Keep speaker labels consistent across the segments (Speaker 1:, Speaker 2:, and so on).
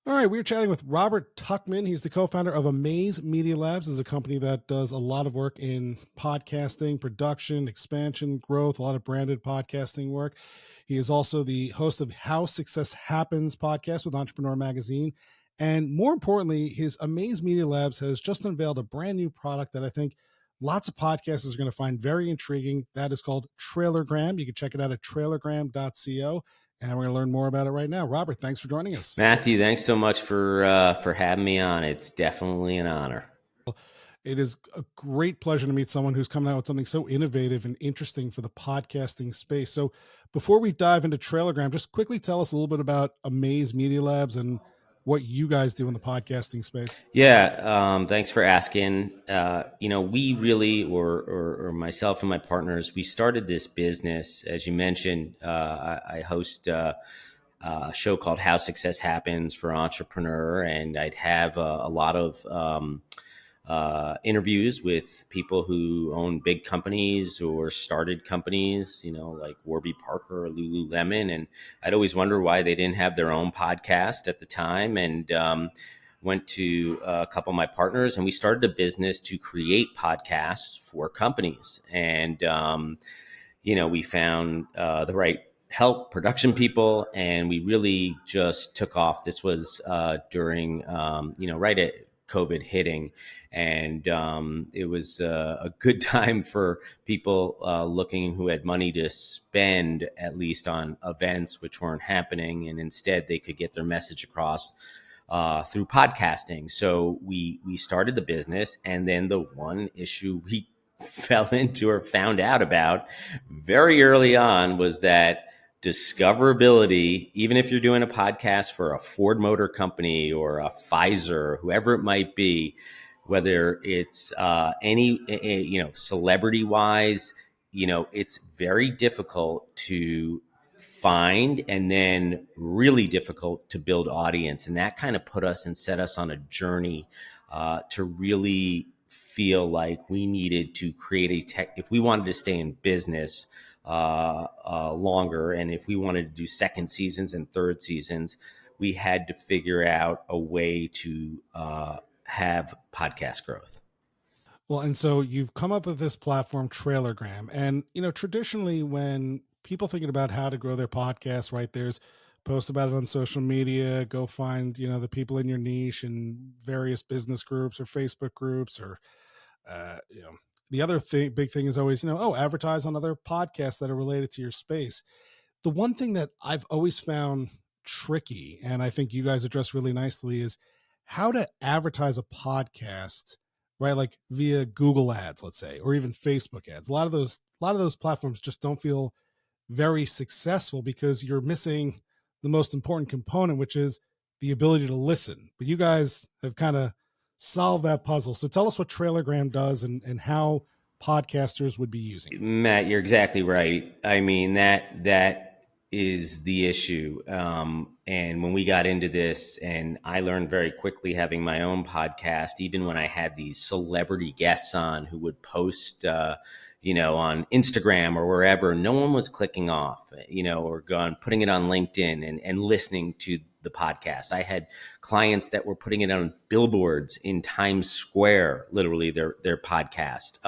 Speaker 1: All right, we're chatting with Robert Tuchman. He's the co-founder of Amaze Media Labs. Is a company that does a lot of work in podcasting, production, expansion, growth, a lot of branded podcasting work. He is also the host of How Success Happens podcast with Entrepreneur Magazine. And more importantly, his Amaze Media Labs has just unveiled a brand new product that I think lots of podcasters are going to find very intriguing. That is called Trailergram. You can check it out at trailergram.co. And we're going to learn more about it right now. Robert, thanks for joining us.
Speaker 2: Matthew, thanks so much for having me on. It's definitely an honor.
Speaker 1: It is a great pleasure to meet someone who's coming out with something so innovative and interesting for the podcasting space. So before we dive into Trailergram, just quickly tell us a little bit about Amaze Media Labs and what you guys do in the podcasting space.
Speaker 2: Yeah, thanks for asking. We really, or myself and my partners, we started this business, as you mentioned. I host a show called How Success Happens for Entrepreneur, and I'd have a lot of interviews with people who own big companies or started companies, like Warby Parker or Lululemon. And I'd always wonder why they didn't have their own podcast at the time. And went to a couple of my partners, and we started a business to create podcasts for companies. And, we found the right help, production people, and we really just took off. This was during, right at COVID hitting. And it was a good time for people looking who had money to spend, at least on events which weren't happening. And instead, they could get their message across through podcasting. So we started the business. And then the one issue we fell into or found out about very early on was that discoverability, even if you're doing a podcast for a Ford Motor Company or a Pfizer, whoever it might be, whether it's any, celebrity wise, it's very difficult to find, and then really difficult to build audience. And that kind of put us and set us on a journey to really feel we needed to create a tech, if we wanted to stay in business longer, and if we wanted to do second seasons and third seasons, we had to figure out a way to have podcast growth.
Speaker 1: Well, and so you've come up with this platform, Trailergram. And, traditionally when people thinking about how to grow their podcast, right, there's post about it on social media, go find, the people in your niche and various business groups or Facebook groups or, the other big thing is always, advertise on other podcasts that are related to your space. The one thing that I've always found tricky, and I think you guys address really nicely, is how to advertise a podcast, right? Like via Google ads, let's say, or even Facebook ads. A lot of those platforms just don't feel very successful because you're missing the most important component, which is the ability to listen. But you guys have kind of solved that puzzle. So tell us what Trailergram does and how podcasters would be using it.
Speaker 2: Matt, you're exactly right. I mean, that is the issue. And when we got into this, and I learned very quickly having my own podcast, even when I had these celebrity guests on who would post, on Instagram or wherever, no one was clicking off, or putting it on LinkedIn and listening to the podcast. I had clients that were putting it on billboards in Times Square, literally their podcast.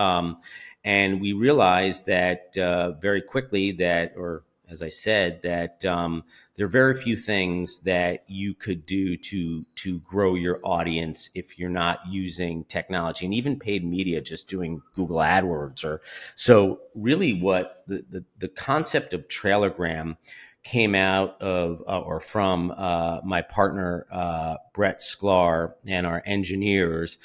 Speaker 2: And we realized that very quickly that, or as I said, that there are very few things that you could do to grow your audience if you're not using technology, and even paid media, just doing Google AdWords. So really what the concept of Trailergram came out of or from my partner, Brett Sklar, and our engineers.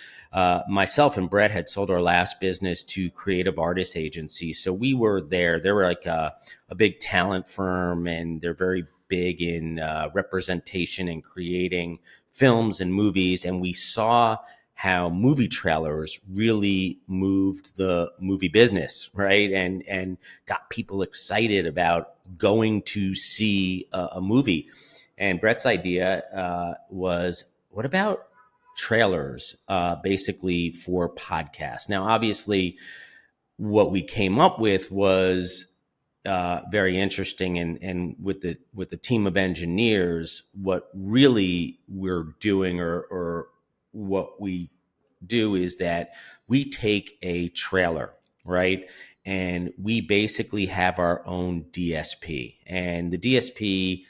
Speaker 2: Myself and Brett had sold our last business to Creative Artists Agency. So we were there. They were like a big talent firm, and they're very big in representation and creating films and movies. And we saw how movie trailers really moved the movie business, right? And got people excited about going to see a movie. And Brett's idea was, what about trailers basically for podcasts? Now, obviously, what we came up with was very interesting. And with the team of engineers, what really we're doing, or what we do, is that we take a trailer, right? And we basically have our own DSP, and the DSP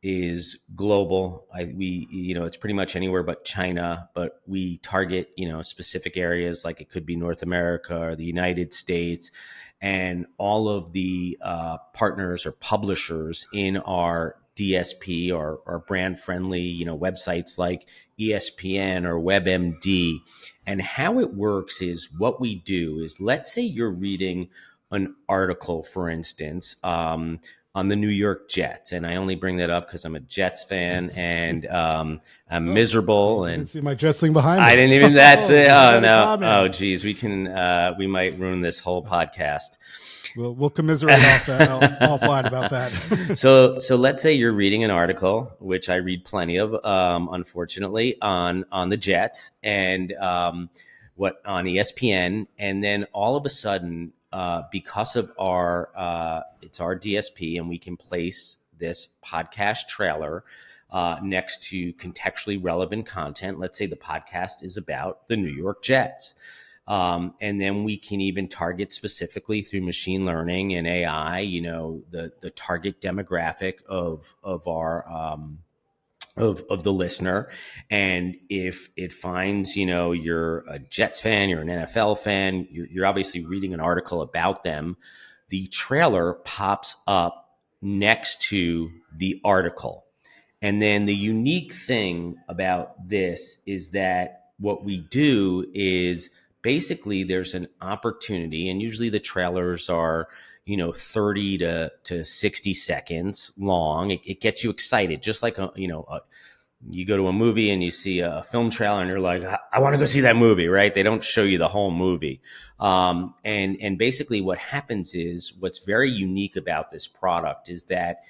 Speaker 2: is global. It's pretty much anywhere but China, but we target, specific areas, like it could be North America or the United States. And all of the partners or publishers in our DSP are brand friendly, websites like ESPN or WebMD. And how it works is, what we do is, let's say you're reading an article, for instance, on the New York Jets. And I only bring that up because I'm a Jets fan, and I'm
Speaker 1: Oh,
Speaker 2: miserable.
Speaker 1: you can
Speaker 2: And
Speaker 1: see my Jets thing behind
Speaker 2: I
Speaker 1: me.
Speaker 2: didn't even, that's
Speaker 1: Oh,
Speaker 2: it.
Speaker 1: just
Speaker 2: Oh,
Speaker 1: got a
Speaker 2: no. Oh,
Speaker 1: comment.
Speaker 2: geez. We might ruin this whole podcast.
Speaker 1: We'll commiserate offline about that.
Speaker 2: So let's say you're reading an article, which I read plenty of, unfortunately, on the Jets, and what on ESPN. And then all of a sudden, because of our it's our DSP, and we can place this podcast trailer next to contextually relevant content. Let's say the podcast is about the New York Jets. And then we can even target specifically through machine learning and AI, the target demographic of our of the listener. And if it finds, you're a Jets fan, you're an NFL fan, you're obviously reading an article about them, the trailer pops up next to the article. And then the unique thing about this is that what we do is, basically, there's an opportunity, and usually the trailers are, 30 to 60 seconds long. It gets you excited, just like, you go to a movie and you see a film trailer and you're like, I want to go see that movie, right? They don't show you the whole movie. And basically what happens is, what's very unique about this product is that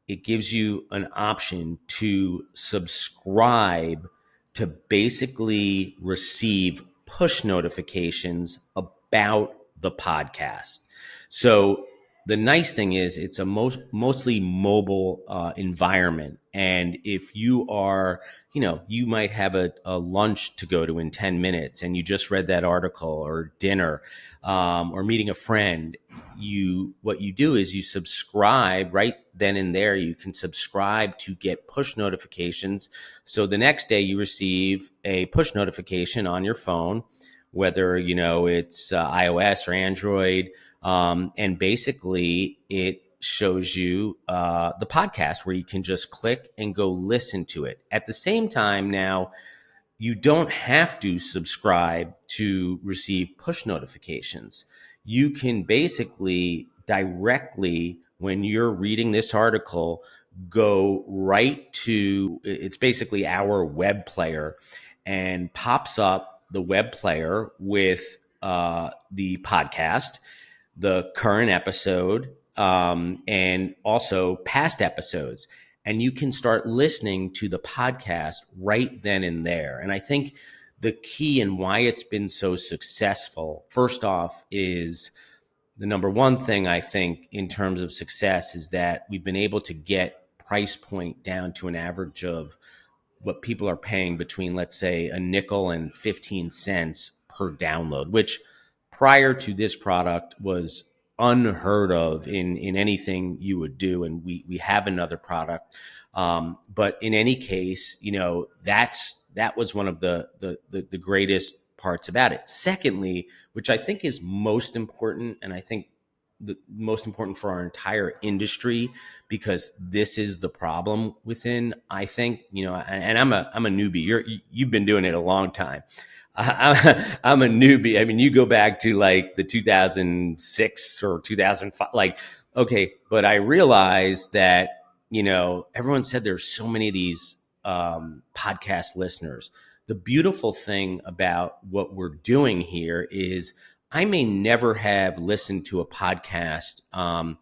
Speaker 2: it gives you an option to subscribe to basically receive push notifications about the podcast. So the nice thing is, it's a mostly mobile environment. And if you are, you might have a lunch to go to in 10 minutes, and you just read that article, or dinner, or meeting a friend, what you do is you subscribe right then and there. You can subscribe to get push notifications. So the next day you receive a push notification on your phone, whether, it's iOS or Android. And basically it shows you the podcast, where you can just click and go listen to it. At the same time, now, you don't have to subscribe to receive push notifications. You can basically directly, when you're reading this article, go right to, it's basically our web player, and pops up the web player with the podcast, the current episode, and also past episodes. And you can start listening to the podcast right then and there. And I think the key, and why it's been so successful, first off, is the number one thing, I think, in terms of success, is that we've been able to get price point down to an average of what people are paying, between, let's say, a nickel and 15 cents per download, which prior to this product was unheard of in anything you would do. And we have another product. But in any case, that was one of the greatest parts about it. Secondly, which I think is most important, and I think the most important for our entire industry, because this is the problem within, I think, and I'm a newbie. You've been doing it a long time. I'm a newbie. I mean, you go back to like the 2006 or 2005, like, okay, but I realized that, everyone said there's so many of these podcast listeners. The beautiful thing about what we're doing here is, I may never have listened to a podcast on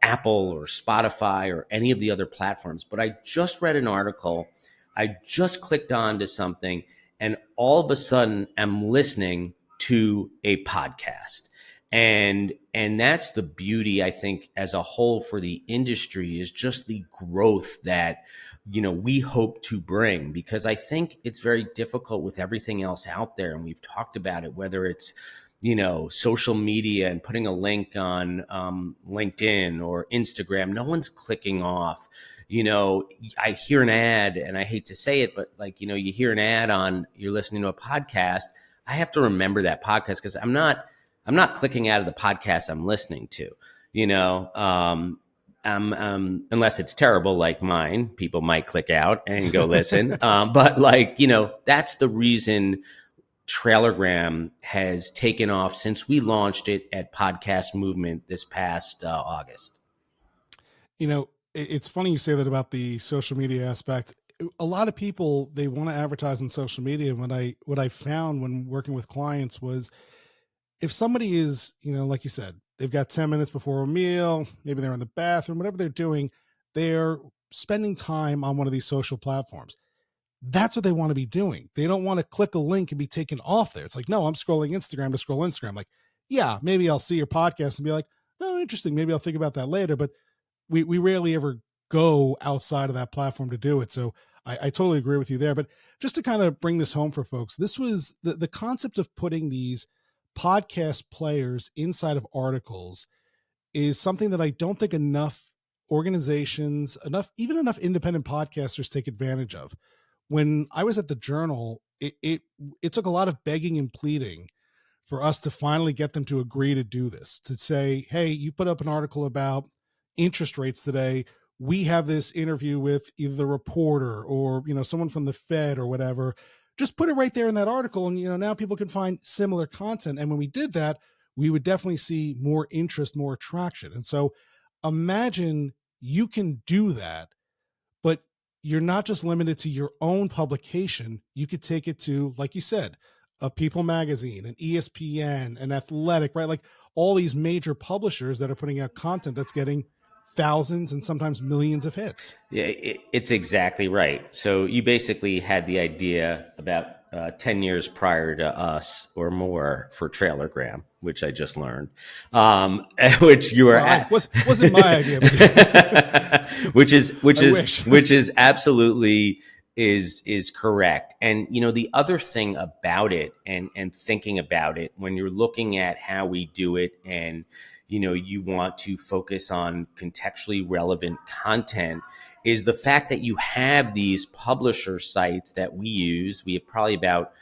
Speaker 2: Apple or Spotify or any of the other platforms, but I just read an article, I just clicked on to something, and all of a sudden I'm listening to a podcast. And that's the beauty, I think, as a whole for the industry, is just the growth that we hope to bring, because I think it's very difficult with everything else out there, and we've talked about it, whether it's social media and putting a link on LinkedIn or Instagram. No one's clicking off. I hear an ad, and I hate to say it, but like, you hear an ad on, you're listening to a podcast. I have to remember that podcast, because I'm not clicking out of the podcast I'm listening to, you know, unless it's terrible like mine. People might click out and go listen. But like, that's the reason Trailergram has taken off since we launched it at Podcast Movement this past August.
Speaker 1: It's funny you say that about the social media aspect. A lot of people, they want to advertise on social media. And what I found when working with clients was, if somebody is, like you said, they've got 10 minutes before a meal, maybe they're in the bathroom, whatever they're doing, they're spending time on one of these social platforms. That's what they want to be doing. They don't want to click a link and be taken off there. It's like, no, I'm scrolling Instagram to scroll Instagram. Like, yeah, maybe I'll see your podcast and be like, oh, interesting. Maybe I'll think about that later. But we rarely ever go outside of that platform to do it. So I totally agree with you there. But just to kind of bring this home for folks, this was the concept of putting these podcast players inside of articles is something that I don't think enough organizations, even enough independent podcasters take advantage of. When I was at the Journal, it took a lot of begging and pleading for us to finally get them to agree to do this, to say, hey, you put up an article about interest rates today. We have this interview with either the reporter or, someone from the Fed or whatever. Just put it right there in that article. And, now people can find similar content. And when we did that, we would definitely see more interest, more attraction. And so imagine you can do that, but you're not just limited to your own publication. You could take it to, like you said, a People magazine, an ESPN, an Athletic, right? Like all these major publishers that are putting out content that's getting thousands and sometimes millions of hits.
Speaker 2: Yeah, it's exactly right. So you basically had the idea about 10 years prior to us or more for Trailergram, which I just learned, which you are
Speaker 1: Well,
Speaker 2: at.
Speaker 1: Wasn't my idea, but
Speaker 2: which is which
Speaker 1: I
Speaker 2: is
Speaker 1: wish.
Speaker 2: which is absolutely is correct. And the other thing about it, and thinking about it, when you're looking at how we do it, and you want to focus on contextually relevant content, is the fact that you have these publisher sites that we use. We have probably about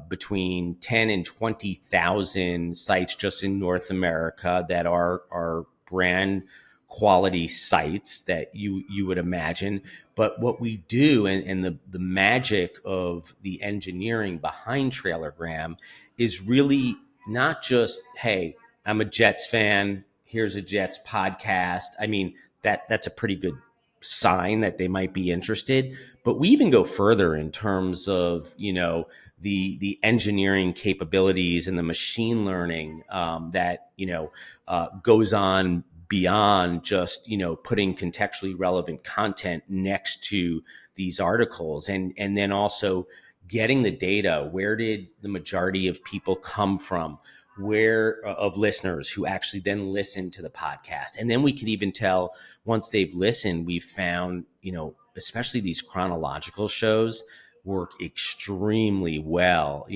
Speaker 2: between 10 and 20,000 sites just in North America that are brand quality sites that you would imagine. But what we do, and the magic of the engineering behind Trailergram, is really not just, hey, I'm a Jets fan, here's a Jets podcast. I mean, that's a pretty good sign that they might be interested. But we even go further in terms of the engineering capabilities and the machine learning that goes on beyond just putting contextually relevant content next to these articles, and then also getting the data. Where did the majority of people come from, where of listeners who actually then listen to the podcast? And then we can even tell, once they've listened, we've found especially these chronological shows work extremely well.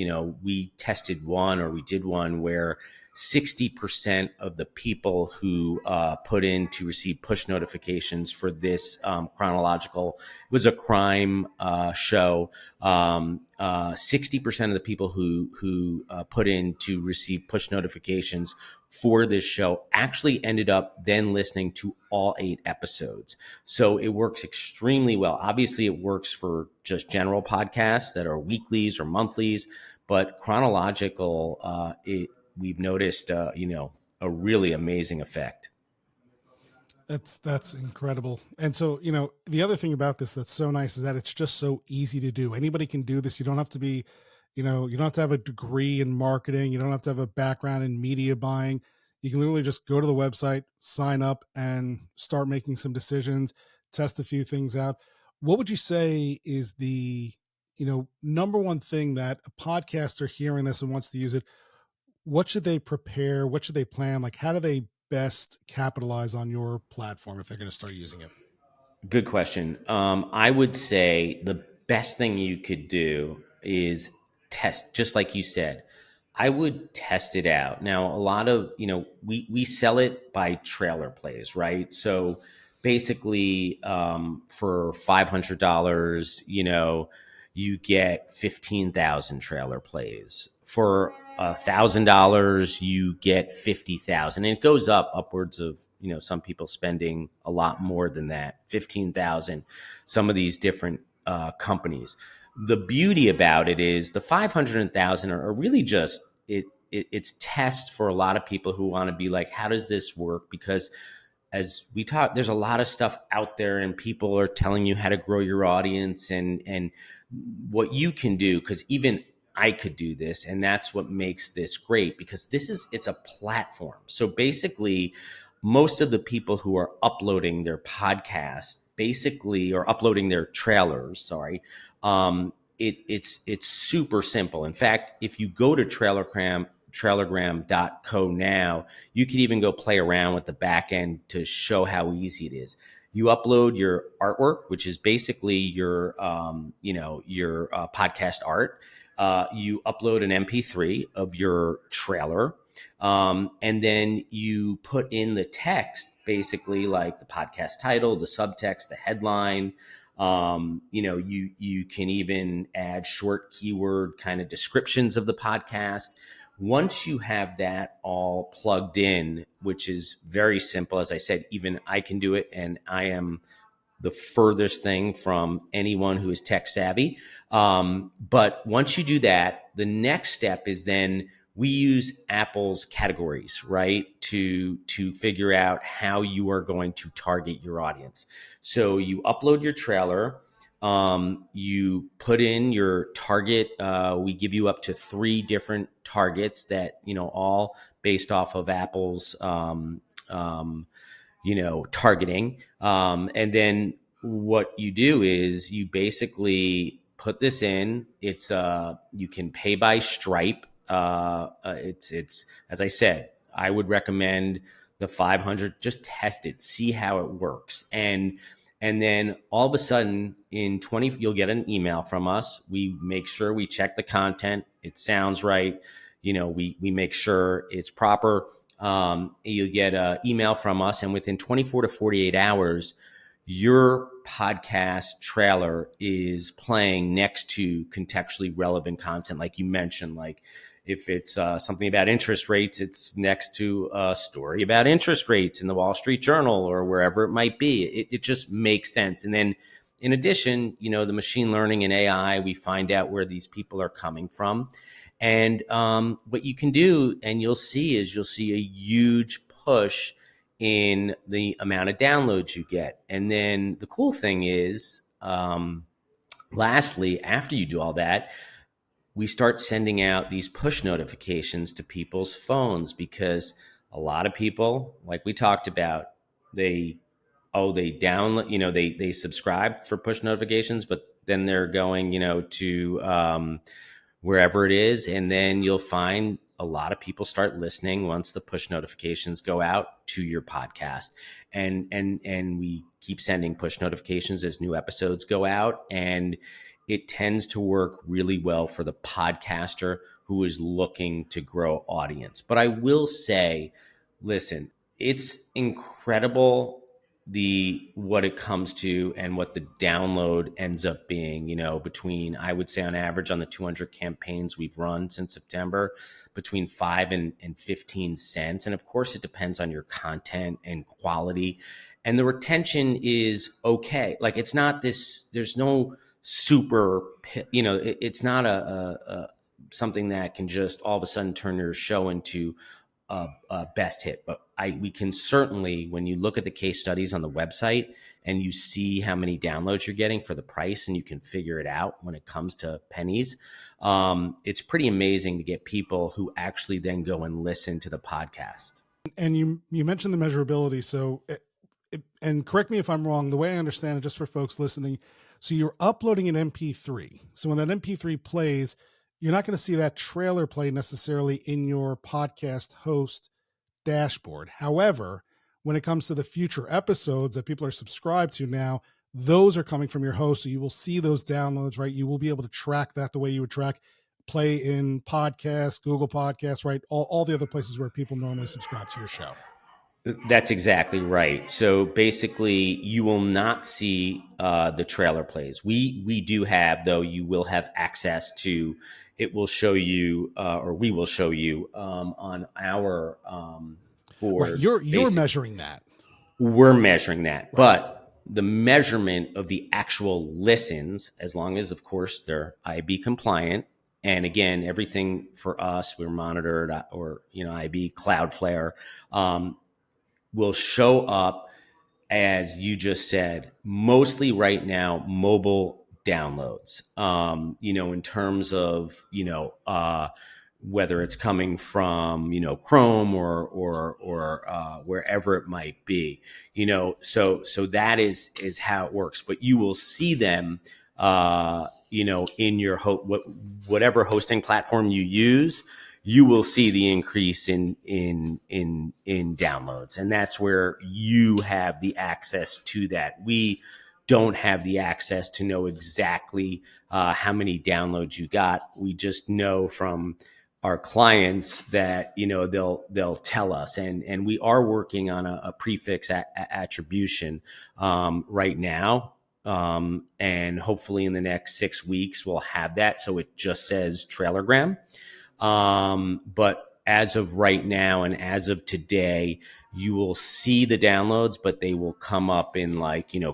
Speaker 2: We tested one, or we did one, where 60% of the people who put in to receive push notifications for this chronological, it was a crime show. 60% of the people who put in to receive push notifications for this show actually ended up then listening to all 8 episodes. So it works extremely well. Obviously, it works for just general podcasts that are weeklies or monthlies, but chronological, we've noticed, a really amazing effect.
Speaker 1: That's incredible. And so, the other thing about this that's so nice is that it's just so easy to do. Anybody can do this. You don't have to be, you don't have to have a degree in marketing. You don't have to have a background in media buying. You can literally just go to the website, sign up, and start making some decisions, test a few things out. What would you say is the, number one thing that a podcaster hearing this and wants to use it, what should they prepare? What should they plan? Like, how do they best capitalize on your platform if they're going to start using it?
Speaker 2: Good question. I would say the best thing you could do is test, just like you said. I would test it out. Now, a lot of, we sell it by trailer plays, right? So basically, for $500, you get 15,000 trailer plays. For $1,000, you get 50,000, and it goes up upwards of, some people spending a lot more than that, 15,000. Some of these different companies. The beauty about it is the 500,000 are really just it's tests for a lot of people who want to be like, how does this work? Because as we talk, there's a lot of stuff out there, and people are telling you how to grow your audience and what you can do. Because even I could do this, and that's what makes this great, because it's a platform. So basically, most of the people who are uploading their podcast, basically, or uploading their trailers, sorry, it's super simple. In fact, if you go to trailergram.co now, you can even go play around with the back end to show how easy it is. You upload your artwork, which is basically your podcast art. You upload an MP3 of your trailer, and then you put in the text, basically like the podcast title, the subtext, the headline. You can even add short keyword kind of descriptions of the podcast. Once you have that all plugged in, which is very simple, as I said, even I can do it, and I am the furthest thing from anyone who is tech savvy. But once you do that, the next step is then we use Apple's categories, right, to figure out how you are going to target your audience. So you upload your trailer. You put in your target. We give you up to 3 different targets that, all based off of Apple's targeting. And then what you do is you basically put this in. It's you can pay by Stripe. It's as I said, I would recommend the 500. Just test it, see how it works, and then all of a sudden in 20, you'll get an email from us. We make sure we check the content. It sounds right. We make sure it's proper. You get an email from us, and within 24 to 48 hours, your podcast trailer is playing next to contextually relevant content, like you mentioned. Like if it's something about interest rates, it's next to a story about interest rates in the Wall Street Journal or wherever it might be. It just makes sense. And then in addition, the machine learning and AI, we find out where these people are coming from. And what you can do, and you'll see a huge push in the amount of downloads you get. And then the cool thing is, lastly, after you do all that, we start sending out these push notifications to people's phones, because a lot of people, like we talked about, they download, they subscribe for push notifications, but then they're going, to wherever it is. And then you'll find a lot of people start listening once the push notifications go out to your podcast. And we keep sending push notifications as new episodes go out. And it tends to work really well for the podcaster who is looking to grow audience. But I will say, listen, it's incredible what it comes to and what the download ends up being, between, I would say on average on the 200 campaigns we've run since September, between 5 and 15 cents. And of course it depends on your content and quality, and the retention is okay. Like it's not this, there's no super, it's not a something that can just all of a sudden turn your show into a best hit. But we can certainly, when you look at the case studies on the website and you see how many downloads you're getting for the price, and you can figure it out when it comes to pennies, it's pretty amazing to get people who actually then go and listen to the podcast.
Speaker 1: And you mentioned the measurability. So, and correct me if I'm wrong, the way I understand it, just for folks listening, so you're uploading an MP3. So when that MP3 plays, you're not going to see that trailer play necessarily in your podcast host dashboard. However, when it comes to the future episodes that people are subscribed to now, those are coming from your host. So you will see those downloads, right? You will be able to track that the way you would track play in podcasts, Google Podcasts, right? All the other places where people normally subscribe to your show.
Speaker 2: That's exactly right. So basically, you will not see the trailer plays. We do have, though. You will have access to. It will show you, or we will show you on our
Speaker 1: Right.
Speaker 2: board.
Speaker 1: You're measuring that.
Speaker 2: We're measuring that,
Speaker 1: Right.
Speaker 2: but the measurement of the actual listens, as long as, of course, they're IB compliant. And again, everything for us, we're monitored, or IB Cloudflare. Will show up, as you just said, mostly right now, mobile downloads. In terms of, whether it's coming from, Chrome or wherever it might be, so that is how it works. But you will see them, in your whatever hosting platform you use, you will see the increase in downloads, and that's where you have the access to that. We don't have the access to know exactly how many downloads you got. We just know from our clients that they'll tell us, and we are working on a prefix attribution right now. And hopefully in the next 6 weeks we'll have that, so it just says Trailergram. But as of right now and as of today, you will see the downloads, but they will come up in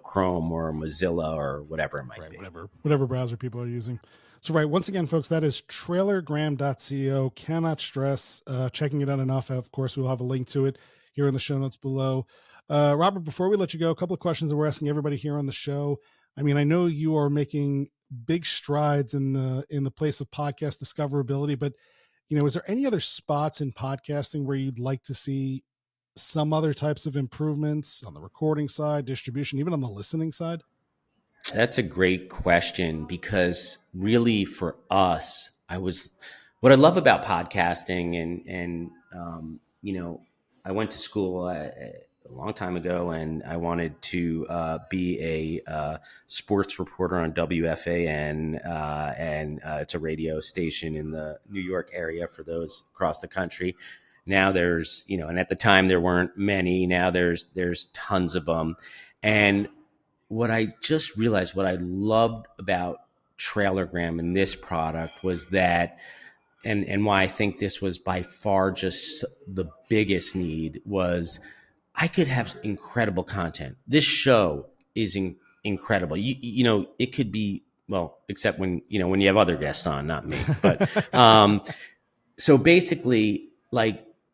Speaker 2: Chrome or Mozilla or whatever it might be.
Speaker 1: Whatever browser people are using. So, right, once again, folks, that is trailergram.co. Cannot stress checking it out enough. Of course, we'll have a link to it here in the show notes below. Robert, before we let you go, a couple of questions that we're asking everybody here on the show. I mean, I know you are making big strides in the place of podcast discoverability, but is there any other spots in podcasting where you'd like to see some other types of improvements on the recording side, distribution, even on the listening side?
Speaker 2: That's a great question, because really for us, what I love about podcasting, and I went to school a long time ago, and I wanted to be a sports reporter on WFAN, and it's a radio station in the New York area for those across the country. Now there's, and at the time there weren't many. Now there's tons of them. And what I just realized, what I loved about Trailergram and this product was that, and why I think this was by far just the biggest need, was I could have incredible content. This show is incredible. It could be, well, except when you have other guests on, not me. But so basically,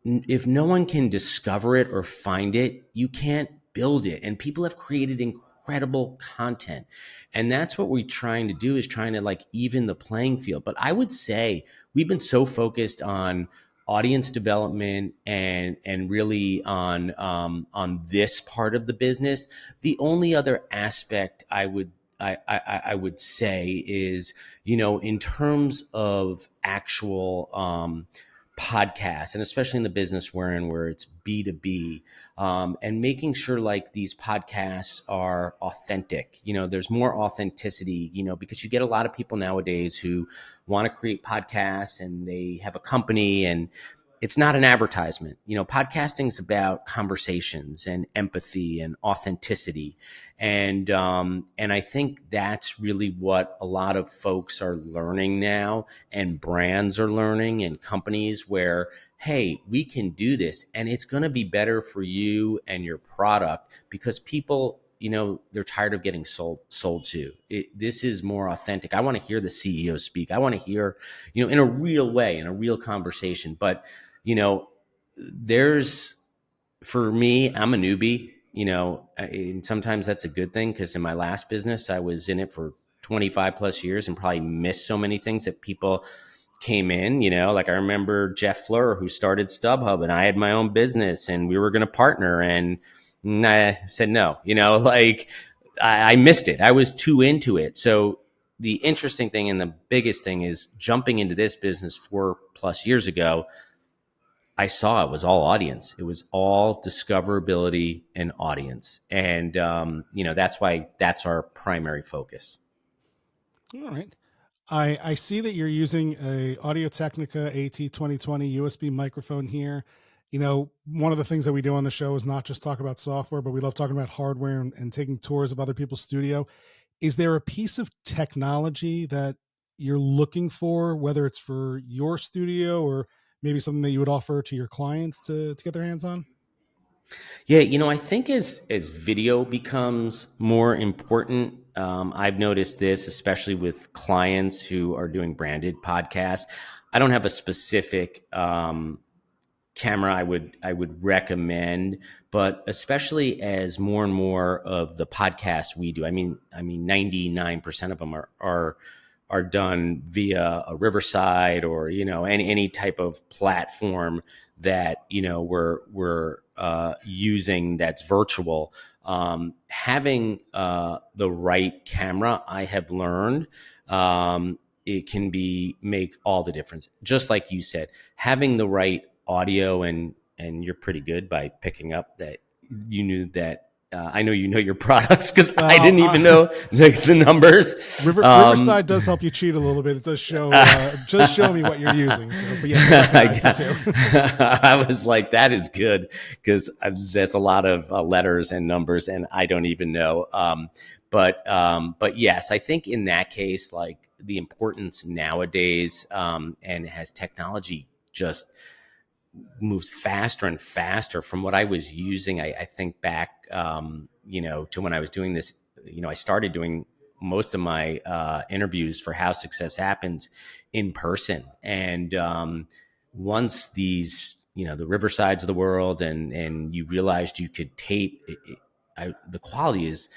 Speaker 2: if no one can discover it or find it, you can't build it. And people have created incredible content. And that's what we're trying to do, is trying to even the playing field. But I would say we've been so focused on audience development and really on this part of the business. The only other aspect I would say is, in terms of actual podcasts, and especially in the business we're in, where it's B2B, and making sure these podcasts are authentic. There's more authenticity, because you get a lot of people nowadays who want to create podcasts, and they have a company, and it's not an advertisement. Podcasting is about conversations and empathy and authenticity. And I think that's really what a lot of folks are learning now, and brands are learning, and companies, where, hey, we can do this, and it's going to be better for you and your product, because people, they're tired of getting sold to. This is more authentic. I want to hear the CEO speak. I want to hear, in a real way, in a real conversation. But there's, for me, I'm a newbie, and sometimes that's a good thing, because in my last business, I was in it for 25 plus years and probably missed so many things that people came in, I remember Jeff Fleur, who started StubHub, and I had my own business, and we were going to partner, and I said no, I missed it. I was too into it. So the interesting thing and the biggest thing is jumping into this business 4+ years ago. I saw it was all audience. It was all discoverability and audience, and that's why that's our primary focus.
Speaker 1: All right. I see that you're using a Audio Technica AT2020 USB microphone here. One of the things that we do on the show is not just talk about software, but we love talking about hardware and taking tours of other people's studio. Is there a piece of technology that you're looking for, whether it's for your studio or maybe something that you would offer to your clients to get their hands on?
Speaker 2: Yeah, I think as video becomes more important, I've noticed this, especially with clients who are doing branded podcasts. I don't have a specific camera I would recommend, but especially as more and more of the podcasts we do, I mean 99% of them are done via a Riverside or any type of platform that we're using that's virtual. Having the right camera, I have learned, it can be make all the difference. Just like you said, having the right audio, and you're pretty good by picking up that you knew that. I know you know your products because I
Speaker 1: Well,
Speaker 2: didn't even know the numbers.
Speaker 1: Riverside does help you cheat a little bit. It does show me what you're using. So, but yes, I recognize it too.
Speaker 2: I was like, that is good because that's a lot of letters and numbers, and I don't even know. But yes, I think in that case, like the importance nowadays, and has technology just moves faster and faster from what I was using. I think back, to when I was doing this. I started doing most of my interviews for How Success Happens in person, and once these, the Riversides of the world, and you realized you could tape, the quality is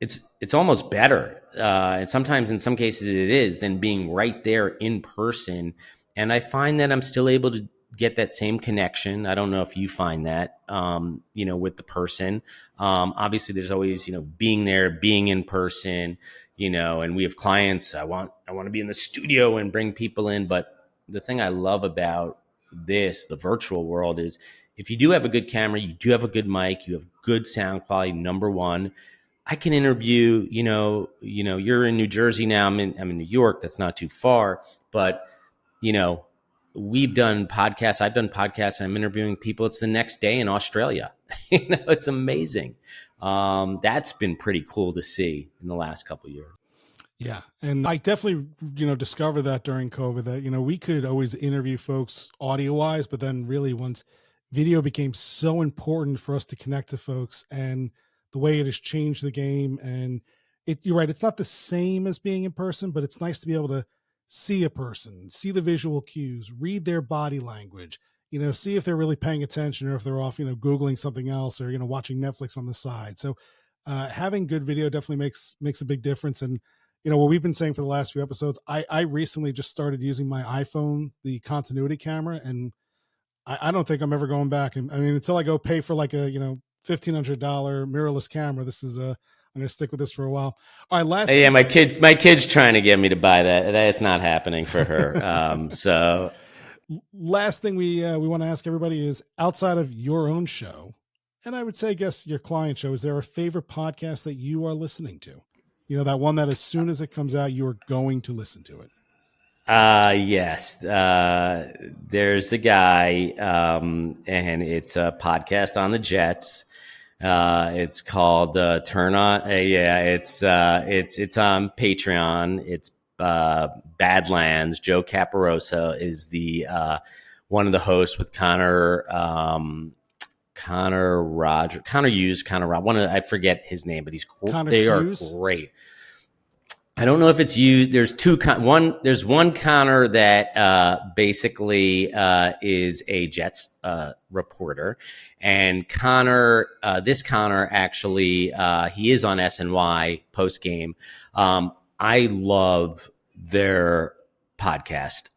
Speaker 2: it's almost better, and sometimes in some cases it is, than being right there in person. And I find that I'm still able to get that same connection. I don't know if you find that, with the person. Obviously, there's always being there, being in person. And we have clients. I want to be in the studio and bring people in, but the thing I love about the virtual world, is if you do have a good camera, you do have a good mic, you have good sound quality. Number one, I can interview, you're in New Jersey now. I'm in New York. That's not too far, but you know, we've done podcasts. I've done podcasts. And I'm interviewing people. It's the next day in Australia. It's amazing. That's been pretty cool to see in the last couple of years.
Speaker 1: Yeah. And I definitely, discovered that during COVID that, we could always interview folks audio wise, but then really once video became so important for us to connect to folks, and the way it has changed the game. And you're right. It's not the same as being in person, but it's nice to be able to see a person, see the visual cues, read their body language, see if they're really paying attention or if they're off, Googling something else or, watching Netflix on the side. So, having good video definitely makes a big difference. And what we've been saying for the last few episodes, I recently just started using my iPhone, the continuity camera, and I don't think I'm ever going back. And I mean, until I go pay for like a $1,500 mirrorless camera, I'm going to stick with this for a while. All right,
Speaker 2: Yeah, my kid's trying to get me to buy that. That's not happening for her. So
Speaker 1: last thing we want to ask everybody is, outside of your own show, and I would say, I guess, your client show, is there a favorite podcast that you are listening to? That one that as soon as it comes out, you are going to listen to it.
Speaker 2: Yes. There's a guy, and it's a podcast on the Jets. It's called Turn On. Yeah, it's on Patreon. It's Badlands. Joe Caparosa is the one of the hosts with Connor Hughes, I forget his name, but they are great. I don't know if it's you. There's There's one Connor that basically is a Jets reporter, and this Connor actually, he is on SNY post game. I love their podcast.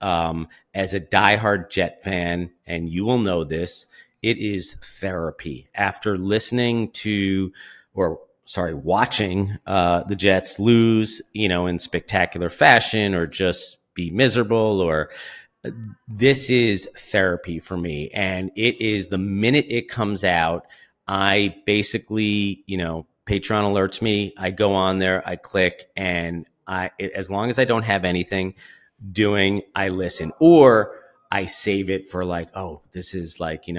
Speaker 2: As a diehard Jet fan, and you will know this, it is therapy. After listening to, or watching the Jets lose, in spectacular fashion or just be miserable. Or this is therapy for me, and it is the minute it comes out, I basically, Patreon alerts me. I go on there, I click, and as long as I don't have anything doing, I listen, or I save it for like, oh, this is like, I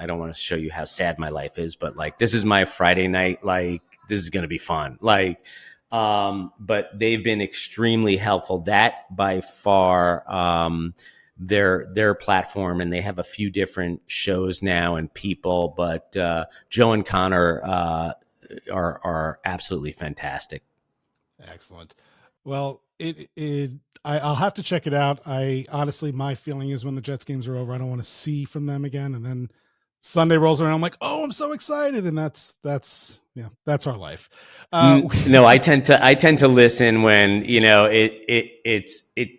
Speaker 2: don't want to show you how sad my life is, but like, this is my Friday night. Like, this is going to be fun. Like, but they've been extremely helpful. That by far, their platform, and they have a few different shows now and people, but Joe and Connor are absolutely fantastic.
Speaker 1: Excellent. Well, I'll have to check it out. I honestly, my feeling is when the Jets games are over, I don't want to see from them again. And then Sunday rolls around, I'm like, oh, I'm so excited, and that's our life.
Speaker 2: No, I tend to listen when it.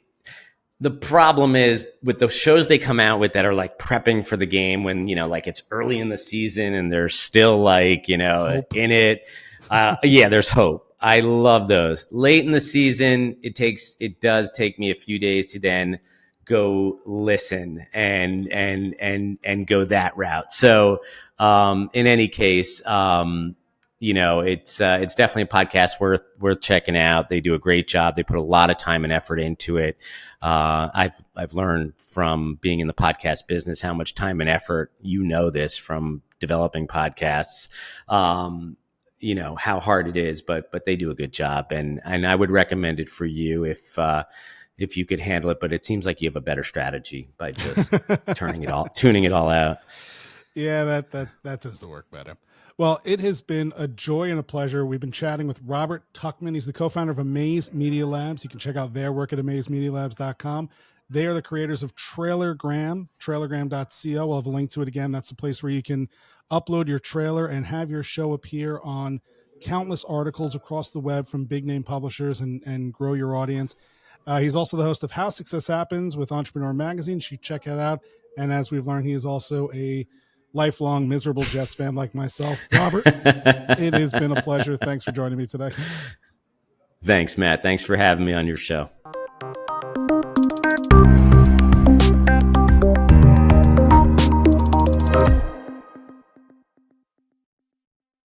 Speaker 2: The problem is with the shows they come out with that are like prepping for the game when, like it's early in the season and they're still like,
Speaker 1: Hope.
Speaker 2: in it. Yeah, there's hope. I love those. Late in the season, it does take me a few days to then go listen and go that route. So, in any case, it's definitely a podcast worth checking out. They do a great job. They put a lot of time and effort into it. I've learned from being in the podcast business how much time and effort, this from developing podcasts, how hard it is, but they do a good job, and I would recommend it for you if you could handle it. But it seems like you have a better strategy by just tuning it all out.
Speaker 1: Yeah, that tends to work better. Well, it has been a joy and a pleasure. We've been chatting with Robert Tuchman. He's the co-founder of Amaze Media Labs. You can check out their work at amazemedialabs.com. They are the creators of Trailergram, trailergram.co. I'll have a link to it again. That's a place where you can upload your trailer and have your show appear on countless articles across the web from big name publishers and grow your audience. He's also the host of How Success Happens with Entrepreneur Magazine. You should check that out. And as we've learned, he is also a lifelong miserable Jets fan like myself. Robert, it has been a pleasure. Thanks for joining me today.
Speaker 2: Thanks, Matt. Thanks for having me on your show.